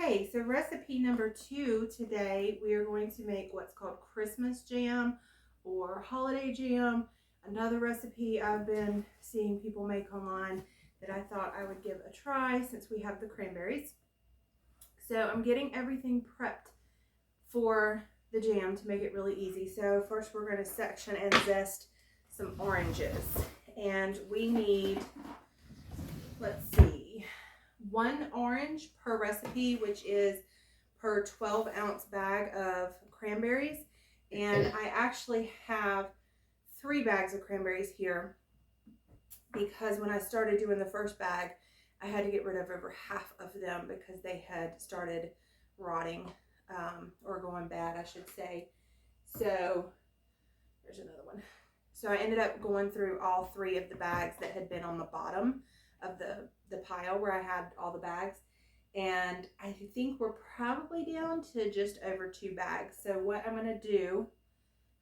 Okay, so recipe number 2 today, we are going to make what's called Christmas jam or holiday jam. Another recipe I've been seeing people make online that I thought I would give a try since we have the cranberries. So I'm getting everything prepped for the jam to make it really easy. So first we're going to section and zest some oranges. And we need, let's see, 1 orange per recipe, which is per 12-ounce bag of cranberries. And I actually have 3 bags of cranberries here because when I started doing the first bag, I had to get rid of over half of them because they had started rotting or going bad, I should say. So there's another one. So I ended up going through all 3 of the bags that had been on the bottom of the pile where I had all the bags. And I think we're probably down to just over 2 bags. So what I'm going to do,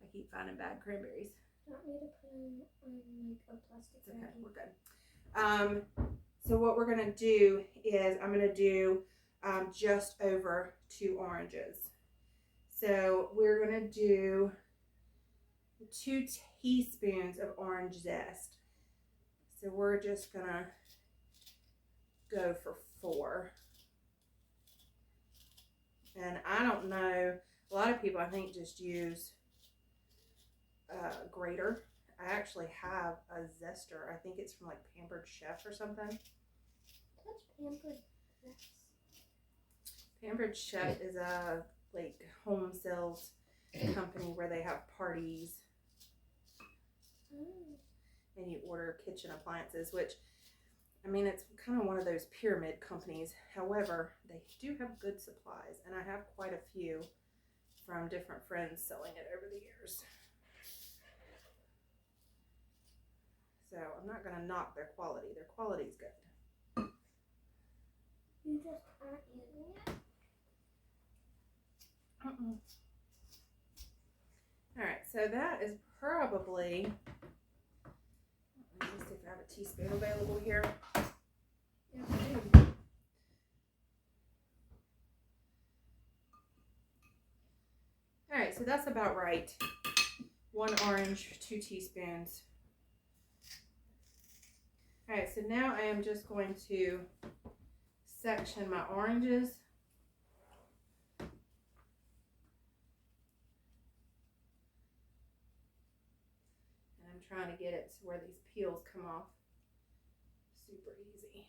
I keep finding bad cranberries. Do you want me to put them on like a plastic bag? Okay, we're good. So what we're going to do is I'm going to do just over 2 oranges. So we're going to do 2 teaspoons of orange zest. So we're just going to go for 4. And I don't know, a lot of people I think just use grater. I actually have a zester. I think it's from like Pampered Chef or something. What's Pampered Chef? Pampered Chef is a like home sales company where they have parties and you order kitchen appliances, which I mean, it's kind of one of those pyramid companies. However, they do have good supplies, and I have quite a few from different friends selling it over the years. So I'm not going to knock their quality. Their quality's good. You just aren't using it? All right, so that is probably, let me see if I have a teaspoon available here. Yeah, I do. All right, so that's about right. 1 orange, 2 teaspoons. All right, so now I am just going to section my oranges. And I'm trying to get it to where these peels come off super easy.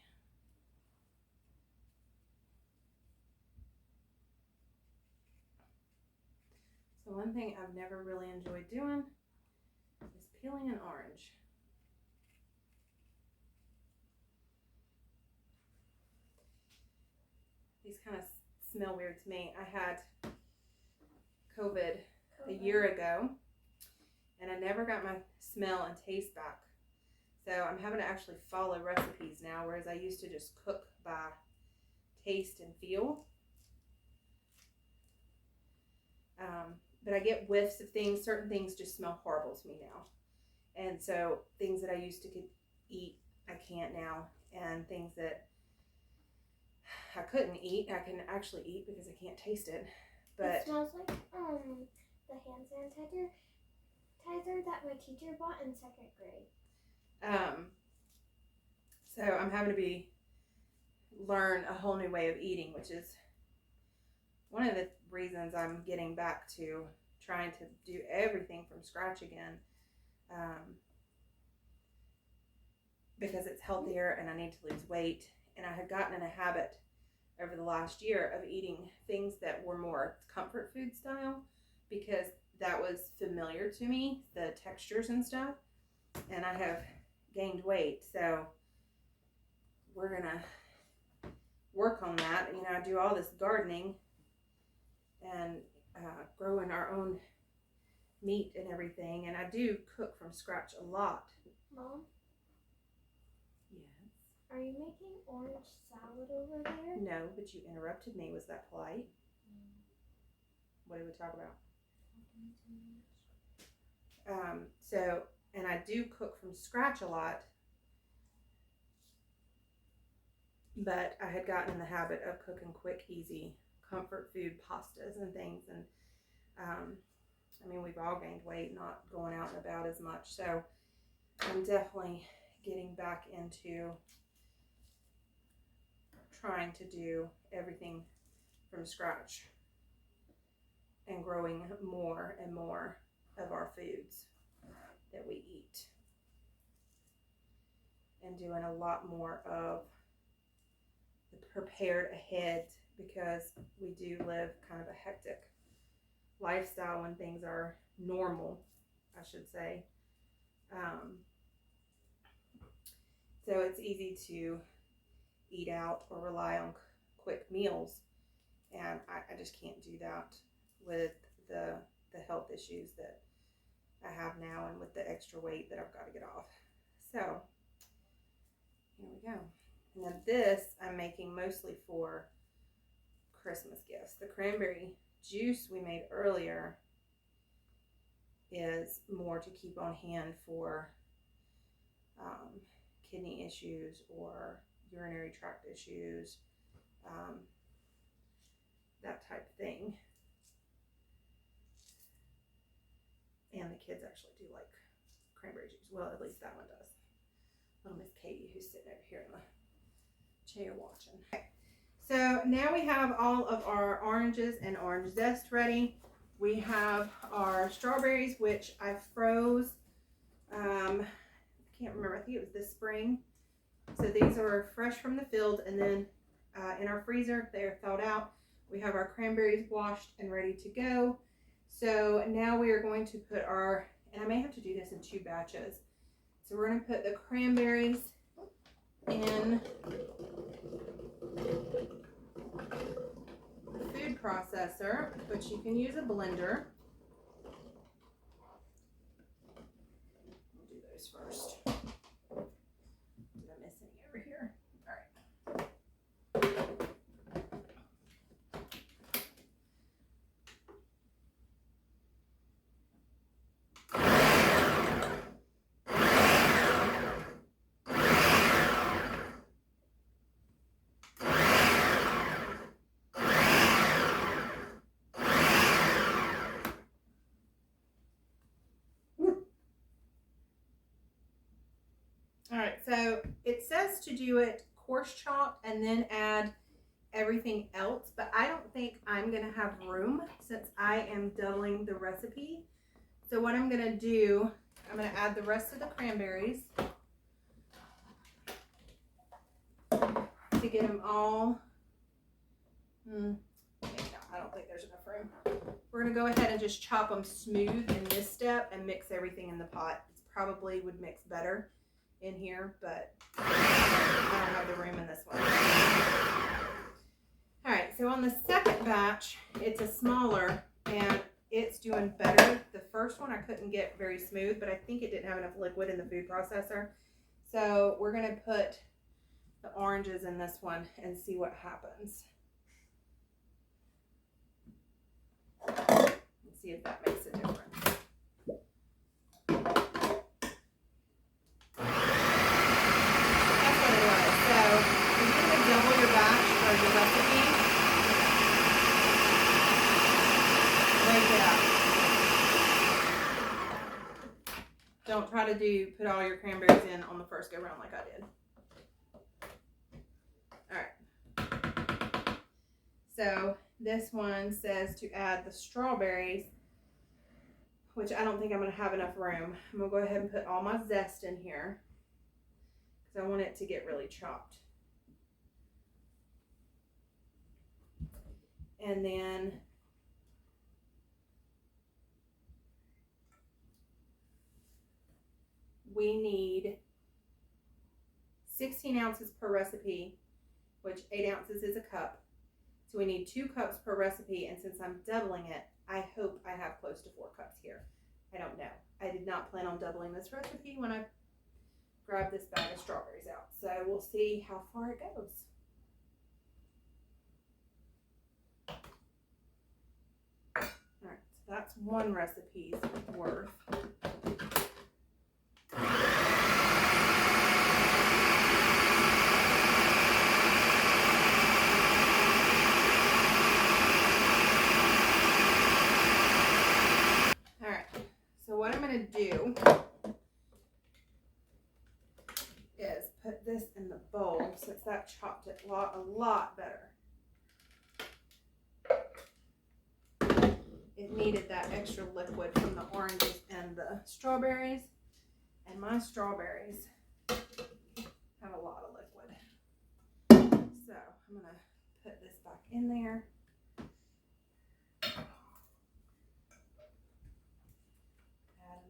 So one thing I've never really enjoyed doing is peeling an orange. These kind of smell weird to me. I had COVID a year ago, and I never got my smell and taste back. So I'm having to actually follow recipes now, whereas I used to just cook by taste and feel. But I get whiffs of things. Certain things just smell horrible to me now. And so things that I used to eat, I can't now. And things that I couldn't eat, I can actually eat because I can't taste it. But it smells like the hand sanitizer that my teacher bought in 2nd grade. So I'm having to learn a whole new way of eating, which is one of the reasons I'm getting back to trying to do everything from scratch again, because it's healthier and I need to lose weight. And I had gotten in a habit over the last year of eating things that were more comfort food style because that was familiar to me, the textures and stuff, and I have gained weight. So we're gonna work on that. You know, I do all this gardening and growing our own meat and everything, and I do cook from scratch a lot. Mom? Yes? Are you making orange salad over there? No, but you interrupted me. Was that polite? What did we talk about? So, and I do cook from scratch a lot. but I had gotten in the habit of cooking quick, easy, comfort food pastas and things. And I mean, we've all gained weight, not going out and about as much. So I'm definitely getting back into trying to do everything from scratch and growing more and more of our foods that we eat, and doing a lot more of the prepared ahead, because we do live kind of a hectic lifestyle when things are normal, I should say. So it's easy to eat out or rely on quick meals, and I just can't do that with the health issues that I have now and with the extra weight that I've got to get off. So here we go. And then this I'm making mostly for Christmas gifts. The cranberry juice we made earlier is more to keep on hand for kidney issues or urinary tract issues, that type of thing. And the kids actually do like cranberry juice. Well, at least that one does. Little Miss Katie, who's sitting over here in the chair watching. Okay. So now we have all of our oranges and orange zest ready. We have our strawberries, which I froze. I can't remember. I think it was this spring. So these are fresh from the field, and then in our freezer, they're thawed out. We have our cranberries washed and ready to go. So now we are going to put our, and I may have to do this in 2 batches. So we're going to put the cranberries in the food processor, but you can use a blender. We'll do those first. Did I miss any over here? All right. All right, so it says to do it coarse chopped and then add everything else, but I don't think I'm gonna have room since I am doubling the recipe. So what I'm gonna do, I'm gonna add the rest of the cranberries to get them all, I don't think there's enough room. We're gonna go ahead and just chop them smooth in this step and mix everything in the pot. It probably would mix better in here, but I don't have the room in this one. All right, so on the second batch, it's a smaller and it's doing better. The first one I couldn't get very smooth, but I think it didn't have enough liquid in the food processor. So we're gonna put the oranges in this one and see what happens. Let's see if that makes a difference. Double your batch or your recipe. Break it up. Don't try to put all your cranberries in on the first go round like I did. Alright. So this one says to add the strawberries, which I don't think I'm going to have enough room. I'm going to go ahead and put all my zest in here because I want it to get really chopped. And then we need 16 ounces per recipe, which 8 ounces is a cup. So we need 2 cups per recipe, and since I'm doubling it, I hope I have close to 4 cups here. I don't know. I did not plan on doubling this recipe when I grabbed this bag of strawberries out. So we'll see how far it goes. Alright, so that's one recipe's worth. since that chopped it a lot better. It needed that extra liquid from the oranges and the strawberries. And my strawberries have a lot of liquid. So I'm going to put this back in there. Add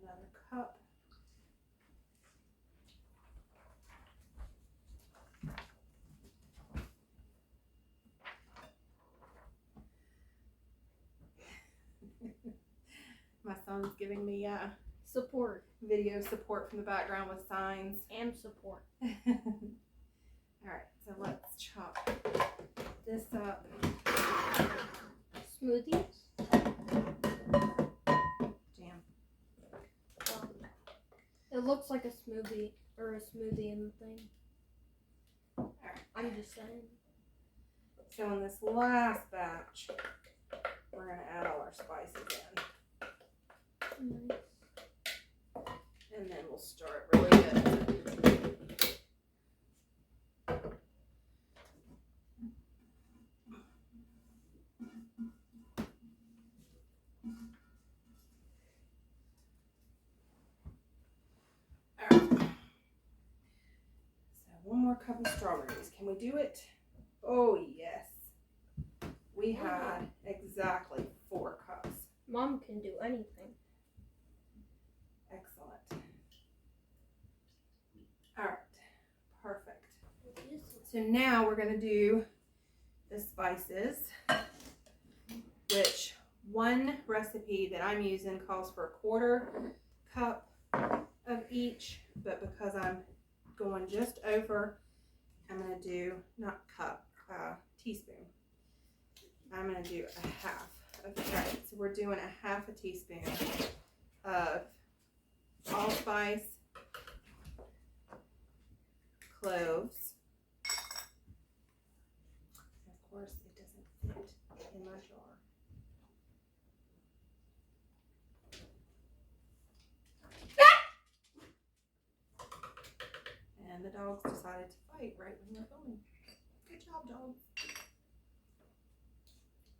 another cup. My son's giving me Support. video support from the background with signs. And support. Alright, so let's chop this up. Smoothies? Jam. It looks like a smoothie or a smoothie in the thing. Alright. I'm just saying. So in this last batch, we're going to add all our spices in. Nice. And then we'll stir it really good. Alright. So one more cup of strawberries. Can we do it? Oh yes. We had exactly 4 cups. Mom can do anything. Excellent. Alright. Perfect. So now we're going to do the spices, which one recipe that I'm using calls for a 1/4 cup of each, but because I'm going just over, I'm going to do, not cup, teaspoon. I'm going to do a half of that. So we're doing a half a teaspoon of allspice, cloves. Of course, it doesn't fit in my jar. And the dogs decided to fight right when we're filming. Good job, dogs.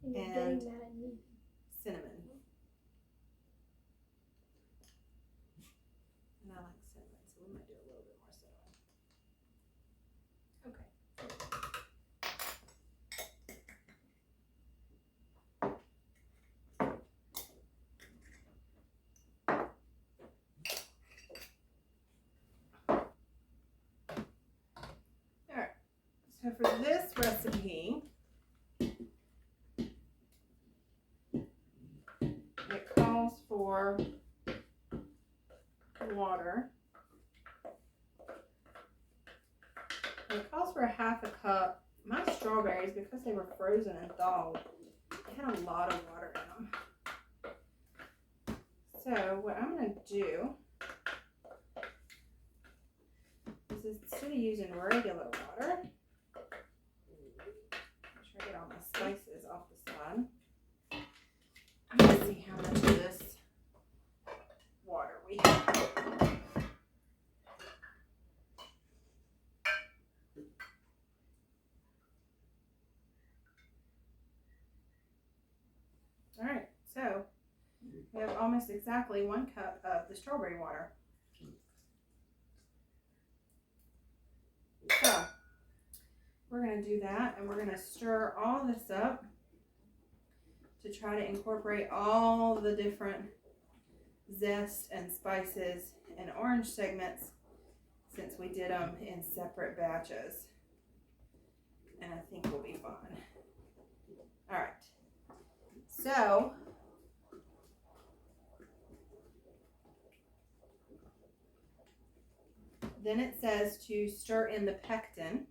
And you're And getting mad at me. cinnamon. And I like cinnamon, so we might do a little bit more cinnamon. Okay. Alright. So for this recipe, it calls for water. And it calls for a half a cup. My strawberries, because they were frozen and thawed, they had a lot of water in them. So what I'm going to do is instead of using regular water, make sure I get all my spices off the side. I'm going to see how much of this water we have. All right, so we have almost exactly 1 cup of the strawberry water. So we're going to do that, and we're going to stir all this up to try to incorporate all the different zest and spices and orange segments, since we did them in separate batches. And I think we'll be fine. All right. So then it says to stir in the pectin.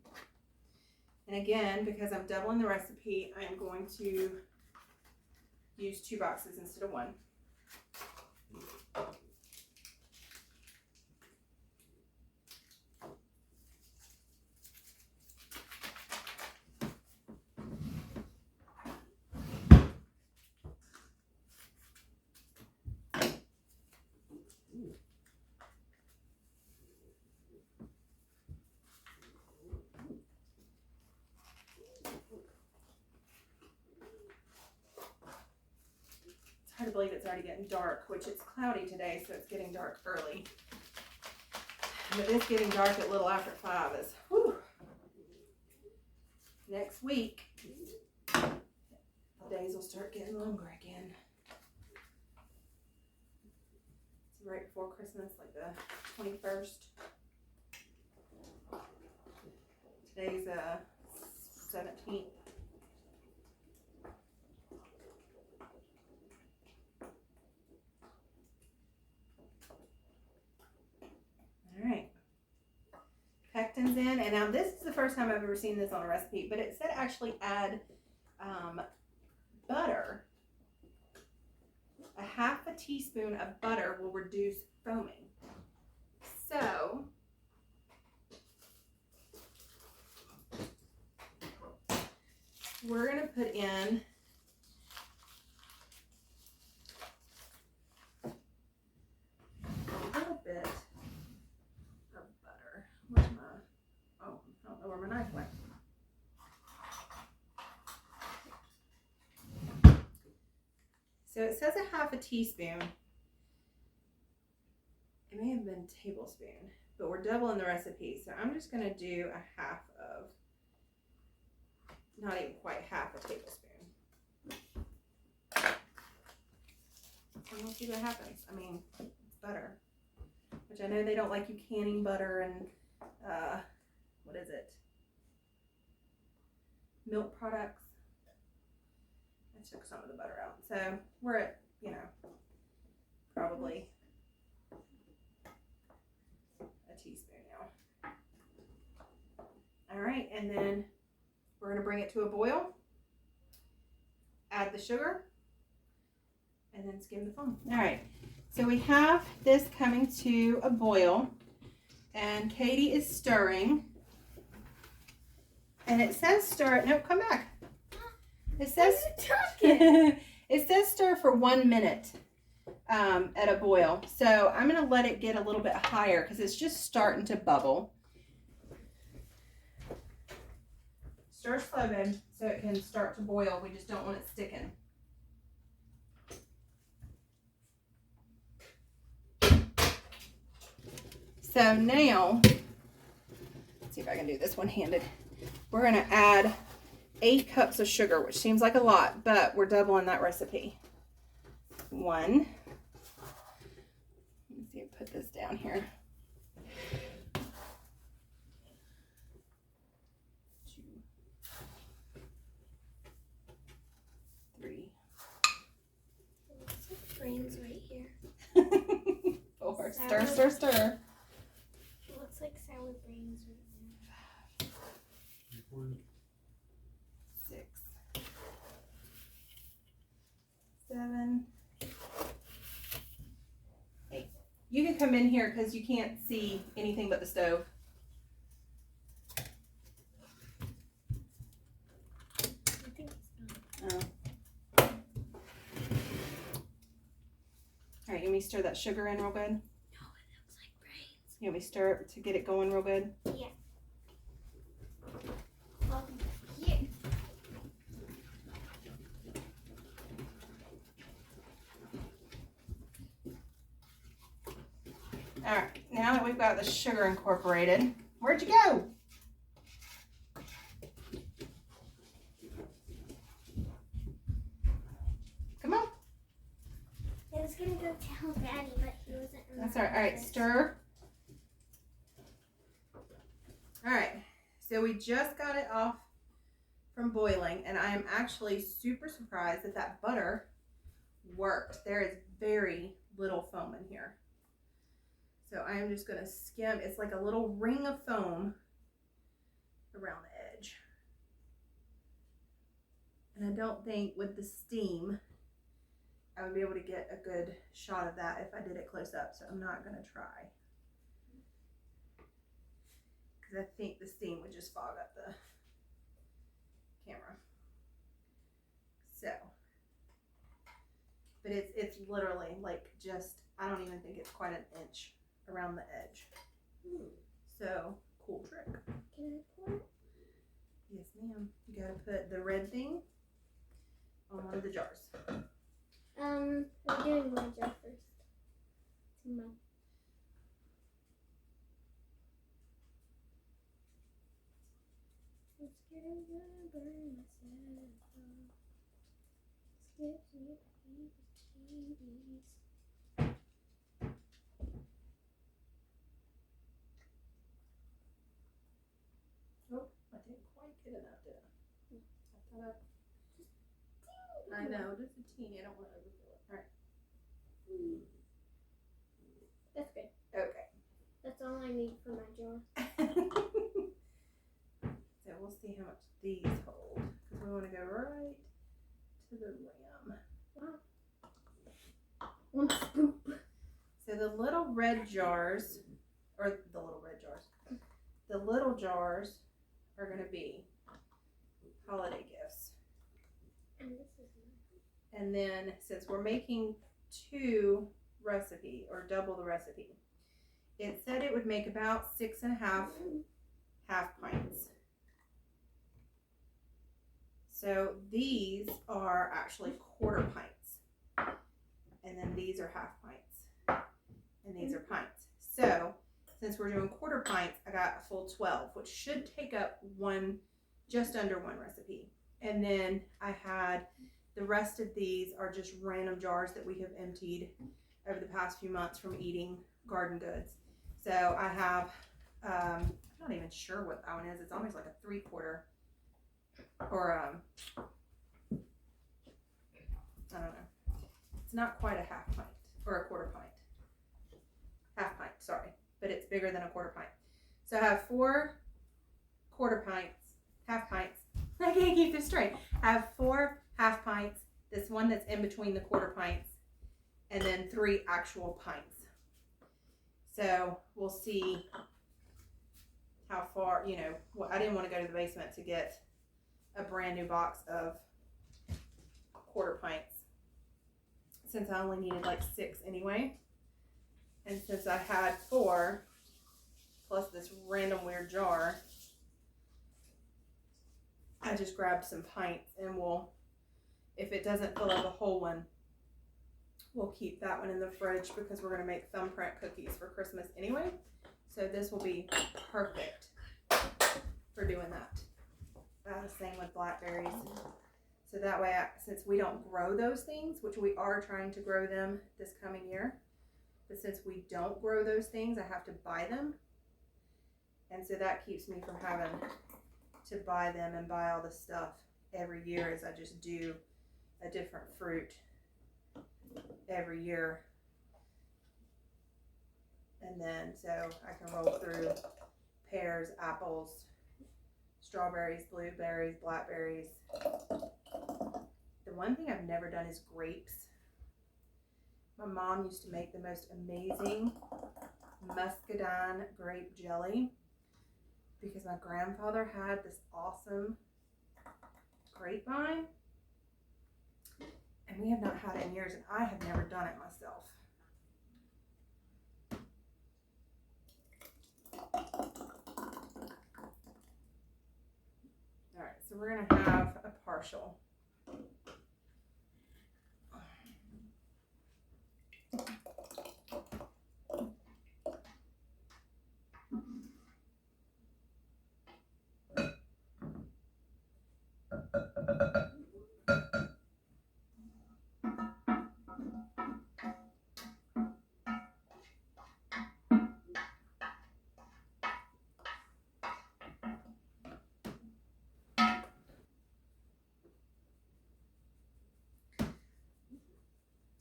And again, because I'm doubling the recipe, I'm going to use 2 boxes instead of 1. hard to believe it's already getting dark, which it's cloudy today, so it's getting dark early. But it's getting dark at a little after 5 is, whew. Next week, the days will start getting longer again. It's right before Christmas, like the 21st. Today's 17th. All right. Pectin's in, and now this is the first time I've ever seen this on a recipe, but it said actually add butter. A half a teaspoon of butter will reduce foaming. So we're going to put in a little bit of butter. Where's my, oh, I don't know where my knife went. So it says a half a teaspoon. It may have been a tablespoon, but we're doubling the recipe. So I'm just going to do a half of, not even quite half a tablespoon. And we'll see what happens. I mean, it's butter, which I know they don't like you canning butter and, what is it? Milk products. I took some of the butter out. So we're at, you know, probably a teaspoon now. All right, and then we're going to bring it to a boil, add the sugar, and then skim the foam. All right, so we have this coming to a boil, and Katie is stirring. And it says stir it. No, come back. It says it says stir for 1 minute at a boil. So I'm going to let it get a little bit higher because it's just starting to bubble. Stir slow, babe, so it can start to boil. We just don't want it sticking. So now, let's see if I can do this one-handed. We're going to add 8 cups of sugar, which seems like a lot, but we're doubling that recipe. 1. Let me see, put this down here. 2, 3. Looks like brains right here. 4. Stir, stir, stir. It looks like sour brains right there. 6, 7, 8. You can come in here because you can't see anything but the stove. I think it's done. Oh. All right, you want me to stir that sugar in real good? No, it looks like brains. You want me to stir it to get it going real good? Yeah. Welcome back here. All right, now that we've got the sugar incorporated, where'd you go? Come on. I was gonna go tell Daddy, but he wasn't in the That's all right. All right, office. stir. All right, so we just got it off from boiling, and I am actually super surprised that that butter worked. There is very little foam in here. So I am just going to skim. It's like a little ring of foam around the edge. And I don't think with the steam, I would be able to get a good shot of that if I did it close up. So I'm not going to try. Because I think the steam would just fog up the camera. So, but it's literally like just, I don't even think it's quite an inch around the edge. So, cool trick. Can I pour it? Yes, ma'am. You gotta put the red thing on one of the jars. We're doing my jar first. It's mine. I'm scared I'm gonna burn myself. Skips me, babies. Oh, I didn't quite get enough, did I? I know, just a teeny. I don't want to overfill it. All right. That's good. Okay. That's all I need for my jar. So we'll see how much these hold, because we want to go right to the rim. Wow. 1 scoop. So the little red jars, the little jars are going to be holiday gifts. And this is mine. And then since we're making 2 recipe or double the recipe, it said it would make about 6.5 half pints. So these are actually quarter pints, and then these are half pints, and these are pints. So since we're doing quarter pints, I got a full 12, which should take up just under 1 recipe. And then I had the rest of these are just random jars that we have emptied over the past few months from eating garden goods. So I have, I'm not even sure what that one is. It's almost like a 3/4 or I don't know. It's not quite a half pint or a quarter pint. Half pint, sorry, but it's bigger than a quarter pint. So I have 4 quarter pints, half pints. I can't keep this straight. I have 4 half pints, this one that's in between the quarter pints, and then 3 actual pints. So we'll see how far, I didn't want to go to the basement to get a brand new box of quarter pints, since I only needed like 6 anyway. And since I had 4, plus this random weird jar, I just grabbed some pints, and if it doesn't fill up the whole one, we'll keep that one in the fridge because we're going to make thumbprint cookies for Christmas anyway. So this will be perfect for doing that. Same with blackberries. So that way, since we don't grow those things, which we are trying to grow them this coming year, but since we don't grow those things, I have to buy them. And so that keeps me from having to buy them and buy all the stuff every year, as I just do a different fruit every year. And then so I can roll through pears, apples, strawberries, blueberries, blackberries. The one thing I've never done is grapes. My mom used to make the most amazing muscadine grape jelly because my grandfather had this awesome grapevine, and we have not had it in years, and I have never done it myself. All right, so we're gonna have a partial.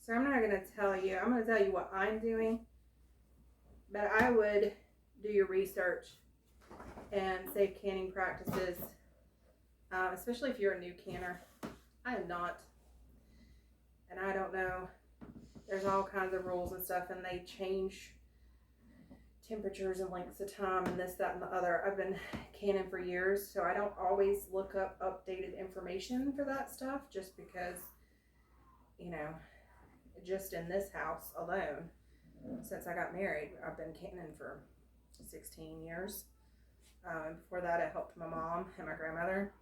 So I'm not going to tell you, I'm going to tell you what I'm doing, but I would do your research and safe canning practices, especially if you're a new canner. I am not, and I don't know. There's all kinds of rules and stuff, and they change temperatures and lengths of time and this, that, and the other. I've been canning for years, so I don't always look up updated information for that stuff, just because, just in this house alone, since I got married, I've been canning for 16 years. Before that, I helped my mom and my grandmother.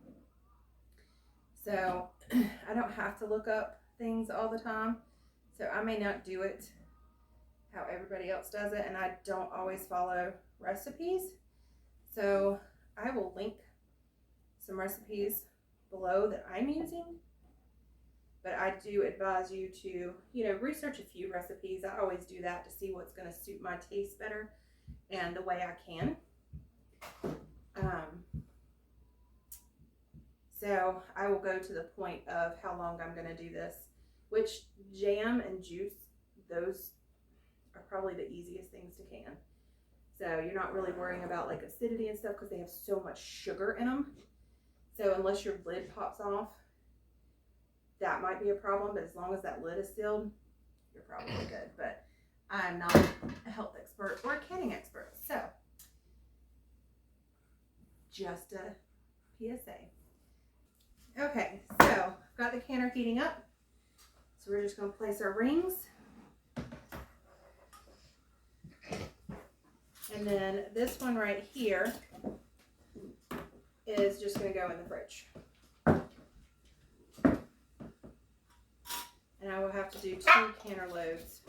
So I don't have to look up things all the time. So I may not do it how everybody else does it, and I don't always follow recipes. So I will link some recipes below that I'm using. But I do advise you to, research a few recipes. I always do that to see what's going to suit my taste better and the way I can. So I will go to the point of how long I'm going to do this, which jam and juice, those are probably the easiest things to can. So you're not really worrying about like acidity and stuff because they have so much sugar in them. So unless your lid pops off, that might be a problem, but as long as that lid is sealed, you're probably good. But I'm not a health expert or a canning expert, so just a PSA. Okay, so I've got the canner heating up. So we're just going to place our rings. And then this one right here is just going to go in the fridge. And I will have to do 2 canner loads.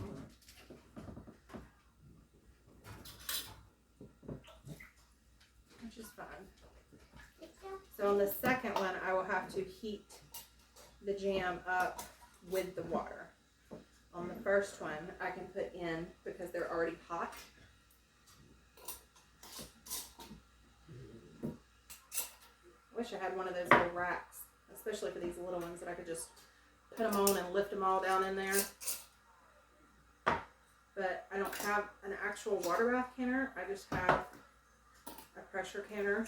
Which is fine. So on the second one, I will have to heat the jam up with the water. On the first one, I can put in because they're already hot. I wish I had one of those little racks, especially for these little ones, that I could just put them on and lift them all down in there. But I don't have an actual water bath canner. I just have a pressure canner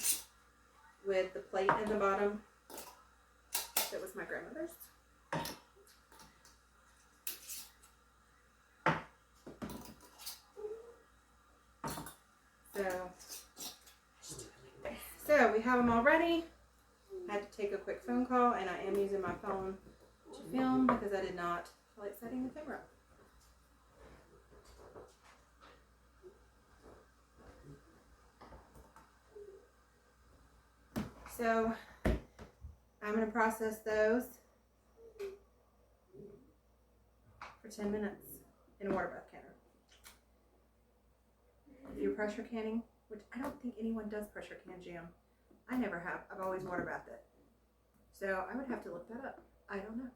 with the plate in the bottom. That was my grandmother's. So we have them all ready. I had to take a quick phone call, and I am using my phone to film because I did not feel like setting the camera up. So I'm going to process those for 10 minutes in a water bath canner. If you're pressure canning, which I don't think anyone does pressure can jam. I never have. I've always water bathed it. So I would have to look that up. I don't know.